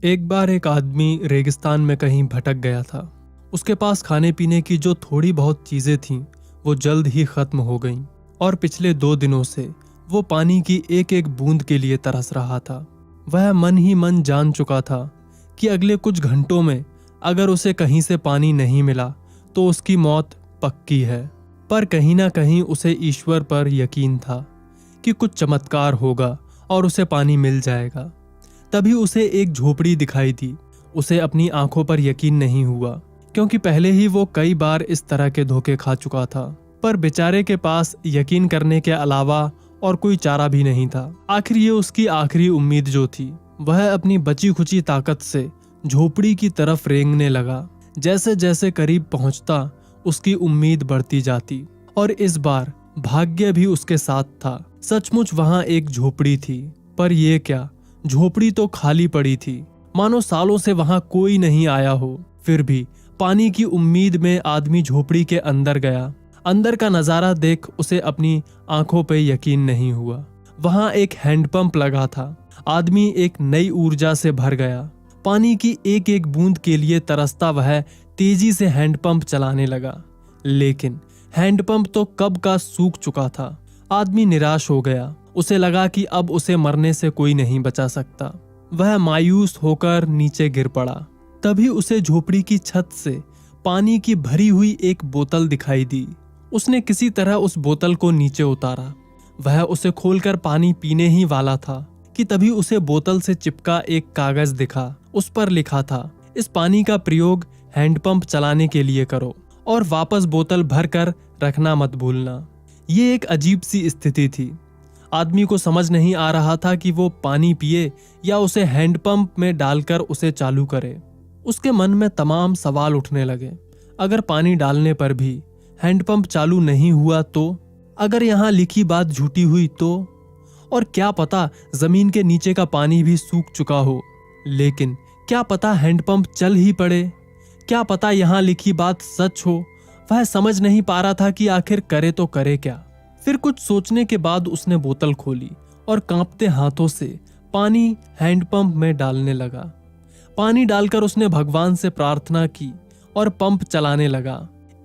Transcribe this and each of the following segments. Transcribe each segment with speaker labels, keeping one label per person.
Speaker 1: एक बार एक आदमी रेगिस्तान में कहीं भटक गया था। उसके पास खाने पीने की जो थोड़ी बहुत चीजें थीं वो जल्द ही खत्म हो गईं और पिछले 2 दिनों से वो पानी की एक एक बूंद के लिए तरस रहा था। वह मन ही मन जान चुका था कि अगले कुछ घंटों में अगर उसे कहीं से पानी नहीं मिला तो उसकी मौत पक्की है। पर कहीं ना कहीं उसे ईश्वर पर यकीन था कि कुछ चमत्कार होगा और उसे पानी मिल जाएगा। तभी उसे एक झोपड़ी दिखाई दी। उसे अपनी आंखों पर यकीन नहीं हुआ, क्योंकि पहले ही वो कई बार इस तरह के धोखे खा चुका था। पर बेचारे के पास यकीन करने के अलावा और कोई चारा भी नहीं था। आखिर ये उसकी आखिरी उम्मीद जो थी। वह अपनी बची खुची ताकत से झोपड़ी की तरफ रेंगने लगा। जैसे जैसे करीब पहुंचता उसकी उम्मीद बढ़ती जाती और इस बार भाग्य भी उसके साथ था। सचमुच वहां एक झोपड़ी थी, पर यह क्या, झोपड़ी तो खाली पड़ी थी, मानो सालों से वहां कोई नहीं आया हो। फिर भी पानी की उम्मीद में आदमी झोपड़ी के अंदर गया। अंदर का नजारा देख उसे अपनी आंखों पे यकीन नहीं हुआ। वहां एक हैंडपंप लगा था। आदमी एक नई ऊर्जा से भर गया। पानी की एक एक बूंद के लिए तरसता वह तेजी से हैंडपंप चलाने लगा, लेकिन हैंडपंप तो कब का सूख चुका था। आदमी निराश हो गया। उसे लगा कि अब उसे मरने से कोई नहीं बचा सकता। वह मायूस होकर नीचे गिर पड़ा। तभी उसे झोपड़ी की छत से पानी की भरी हुई एक बोतल दिखाई दी। उसने किसी तरह उस बोतल को नीचे उतारा। वह उसे खोलकर पानी पीने ही वाला था कि तभी उसे बोतल से चिपका एक कागज दिखा। उस पर लिखा था, इस पानी का प्रयोग हैंडपंप चलाने के लिए करो और वापस बोतल भर कर रखना मत भूलना। ये एक अजीब सी स्थिति थी। आदमी को समझ नहीं आ रहा था कि वो पानी पिए या उसे हैंडपंप में डालकर उसे चालू करे। उसके मन में तमाम सवाल उठने लगे। अगर पानी डालने पर भी हैंडपंप चालू नहीं हुआ तो? अगर यहाँ लिखी बात झूठी हुई तो? और क्या पता जमीन के नीचे का पानी भी सूख चुका हो। लेकिन क्या पता हैंडपंप चल ही पड़े। क्या पता यहाँ लिखी बात सच हो। वह समझ नहीं पा रहा था कि आखिर करे तो करे क्या। फिर कुछ सोचने के बाद उसने बोतल खोली और कांपते हाथों से पानी हैंडपंप में डालने लगा। पानी डालकर उसने भगवान से प्रार्थना की और पंप चलाने लगा।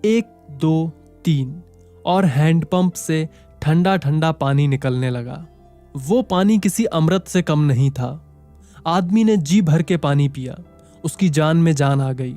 Speaker 1: 1 2 3 और हैंडपंप से ठंडा ठंडा पानी निकलने लगा। वो पानी किसी अमृत से कम नहीं था। आदमी ने जी भर के पानी पिया। उसकी जान में जान आ गई।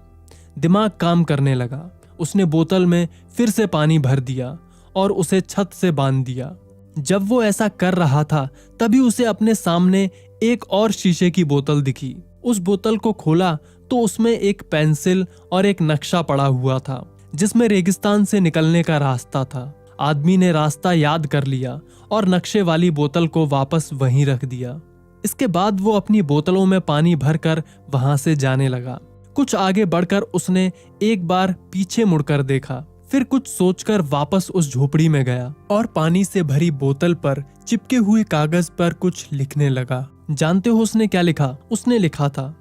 Speaker 1: दिमाग काम करने लगा। उसने बोतल में फिर से पानी भर दिया और उसे छत से बांध दिया। जब वो ऐसा कर रहा था तभी उसे अपने सामने एक और शीशे की बोतल दिखी। उस बोतल को खोला तो उसमें एक पेंसिल और एक नक्शा पड़ा हुआ था, जिसमें रेगिस्तान से निकलने का रास्ता था। आदमी ने रास्ता याद कर लिया और नक्शे वाली बोतल को वापस वहीं रख दिया। इसके बाद वो अपनी बोतलों में पानी भरकर वहां से जाने लगा। कुछ आगे बढ़कर उसने एक बार पीछे मुड़कर देखा। फिर कुछ सोचकर वापस उस झोपड़ी में गया और पानी से भरी बोतल पर चिपके हुए कागज पर कुछ लिखने लगा। जानते हो उसने क्या लिखा? उसने लिखा था,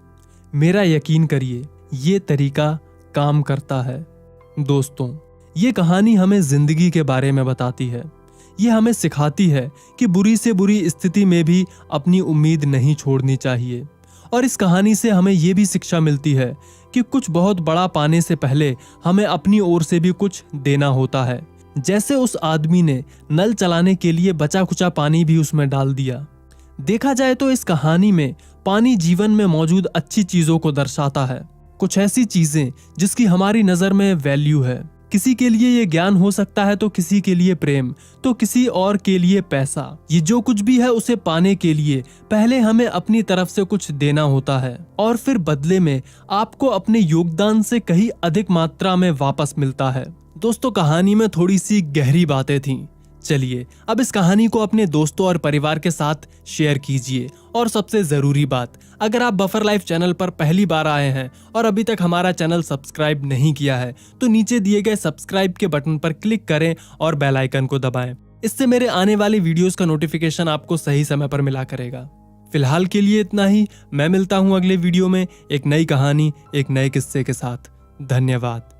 Speaker 1: मेरा यकीन करिए, ये तरीका काम करता है। दोस्तों, ये कहानी हमें जिंदगी के बारे में बताती है। ये हमें सिखाती है कि बुरी से बुरी स्थिति में भी अपनी उम्मीद नहीं छोड़नी चाहिए। और इस कहानी से हमें ये भी शिक्षा मिलती है कि कुछ बहुत बड़ा पाने से पहले हमें अपनी ओर से भी कुछ देना होता है। जैसे उस आदमी ने नल चलाने के लिए बचा खुचा पानी भी उसमें डाल दिया। देखा जाए तो इस कहानी में पानी जीवन में मौजूद अच्छी चीजों को दर्शाता है। कुछ ऐसी चीजें जिसकी हमारी नजर में वैल्यू है। किसी के लिए ये ज्ञान हो सकता है, तो किसी के लिए प्रेम, तो किसी और के लिए पैसा। ये जो कुछ भी है उसे पाने के लिए पहले हमें अपनी तरफ से कुछ देना होता है और फिर बदले में आपको अपने योगदान से कहीं अधिक मात्रा में वापस मिलता है। दोस्तों, कहानी में थोड़ी सी गहरी बातें थीं। चलिए अब इस कहानी को अपने दोस्तों और परिवार के साथ शेयर कीजिए। और सबसे जरूरी बात, अगर आप बफर लाइफ चैनल पर पहली बार आए हैं और अभी तक हमारा चैनल सब्सक्राइब नहीं किया है तो नीचे दिए गए सब्सक्राइब के बटन पर क्लिक करें और बेल आइकन को दबाएं। इससे मेरे आने वाली वीडियोस का नोटिफिकेशन आपको सही समय पर मिला करेगा। फिलहाल के लिए इतना ही। मैं मिलता हूं अगले वीडियो में एक नई कहानी, एक नए किस्से के साथ। धन्यवाद।